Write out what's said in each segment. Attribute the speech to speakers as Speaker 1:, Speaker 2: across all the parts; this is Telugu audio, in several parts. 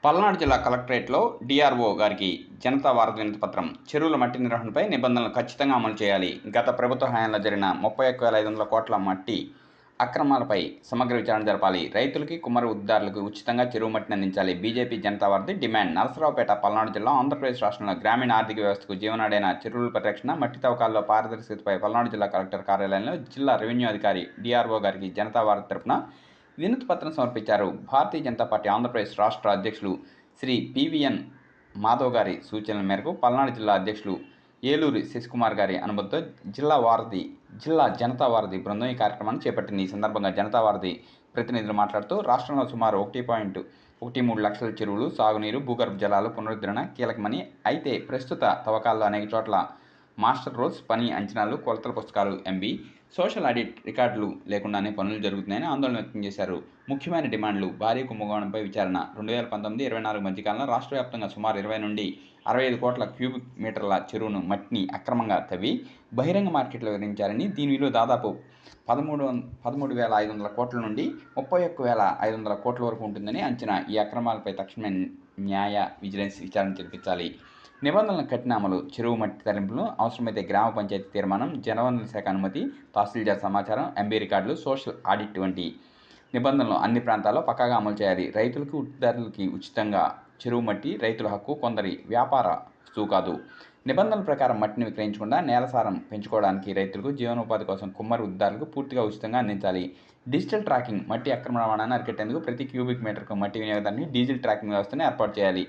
Speaker 1: పల్నాడు జిల్లా కలెక్టరేట్లో డీఆర్ఓ గారికి జనతా వారధి వినతిపత్రం. చెరువుల మట్టి నిర్వహణపై నిబంధనలు ఖచ్చితంగా అమలు చేయాలి. గత ప్రభుత్వ హయాంలో జరిగిన 31,500 కోట్ల మట్టి అక్రమాలపై సమగ్ర విచారణ జరపాలి. రైతులకి, కుమ్మరి వృత్తిదారులకు ఉచితంగా చెరువు మట్టిని అందించాలి. బీజేపీ జనతా వారధి డిమాండ్. నరసరావుపేట, పల్నాడు జిల్లా, ఆంధ్రప్రదేశ్ రాష్ట్రంలో గ్రామీణ ఆర్థిక వ్యవస్థకు జీవనాడైన చెరువుల పరిరక్షణ, మట్టి తవ్వకాల్లో పారదర్శకతపై పల్నాడు జిల్లా కలెక్టర్ కార్యాలయంలో జిల్లా రెవెన్యూ అధికారి డీఆర్ఓ గారికి జనతా వారధి తరపున వినతి పత్రం సమర్పించారు. భారతీయ జనతా పార్టీ ఆంధ్రప్రదేశ్ రాష్ట్ర అధ్యక్షులు శ్రీ పివిఎన్ మాధవ్ గారి సూచనల మేరకు పల్నాడు జిల్లా అధ్యక్షులు ఏలూరి శశికుమార్ గారి అనుమతితో జిల్లా జనతా వారధి బృందం ఈ కార్యక్రమాన్ని చేపట్టింది. ఈ సందర్భంగా జనతా వారధి ప్రతినిధులు మాట్లాడుతూ రాష్ట్రంలో సుమారు 1.13 లక్షల చెరువులు, సాగునీరు, భూగర్భ జలాలు పునరుద్ధరణ కీలకమని, అయితే ప్రస్తుత తవ్వకాల్లో అనేక చోట్ల మాస్టర్ రోల్స్, పని అంచనాలు, కొలతల పుస్తకాలు, ఎంబీ, సోషల్ ఆడిట్ రికార్డులు లేకుండానే పనులు జరుగుతున్నాయని ఆందోళన వ్యక్తం చేశారు. ముఖ్యమైన డిమాండ్లు: భారీ కుంభకోణంపై విచారణ, 2019-24 మధ్యకాలంలో రాష్ట్ర వ్యాప్తంగా సుమారు 20 నుండి 65 కోట్ల క్యూబిక్ మీటర్ల చెరువును మట్టిని అక్రమంగా తవ్వి బహిరంగ మార్కెట్లో విధించారని, దీని విలువ దాదాపు 13,500 కోట్ల నుండి 31,500 కోట్ల వరకు ఉంటుందని అంచనా. ఈ అక్రమాలపై తక్షణమే న్యాయ విజిలెన్స్ విచారణ జరిపించాలి. నిబంధనల కఠిన అమలు: చెరువు మట్టి తరలింపులు, అవసరమైతే గ్రామ పంచాయతీ తీర్మానం, జలవనరుల శాఖ అనుమతి, తహసీల్దార్ సమాచారం, ఎంబీ రికార్డులు, సోషల్ ఆడిట్ వంటి నిబంధనలు అన్ని ప్రాంతాల్లో పక్కాగా అమలు చేయాలి. రైతులకు, వృత్తిదారులకి ఉచితంగా చెరువు మట్టి రైతుల హక్కు, కొందరి వ్యాపార వస్తువు కాదు. నిబంధనల ప్రకారం మట్టిని విక్రయించకుండా నేలసారం పెంచుకోవడానికి రైతులకు, జీవనోపాధి కోసం కుమ్మరి వృత్తిదారులకు పూర్తిగా ఉచితంగా అందించాలి. డిజిటల్ ట్రాకింగ్: మట్టి అక్రమ రవాణాను అరికట్టేందుకు ప్రతి క్యూబిక్ మీటర్కు మట్టి వినియోగదారుని డిజిటల్ ట్రాకింగ్ వ్యవస్థను ఏర్పాటు చేయాలి.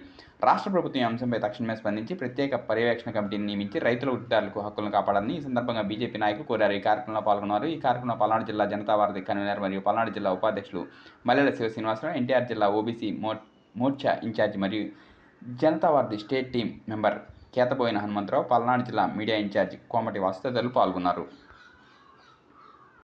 Speaker 1: రాష్ట్ర ప్రభుత్వం ఈ అంశంపై తక్షణమే స్పందించి ప్రత్యేక పర్యవేక్షణ కమిటీని నియమించి రైతుల, వృత్తిదారులకు హక్కులను కాపాడాలని ఈ సందర్భంగా బీజేపీ నాయకులు కోరారు. ఈ కార్యక్రమంలో పాల్గొన్నారు. ఈ కార్యక్రమంలో పల్నాడు జిల్లా జనతా వారధి కన్వీనర్ మరియు పల్నాడు జిల్లా ఉపాధ్యక్షులు మల్లెల శివ శ్రీనివాసరావు, ఎన్టీఆర్ జిల్లా ఓబీసీ మోర్చా ఇన్ఛార్జి మరియు Janata Varadhi state team member Ketaboina Hanumantharao, Palnadu జిల్లా మీడియా ఇన్ఛార్జి కోమటి వాసు తదితరులు పాల్గొన్నారు.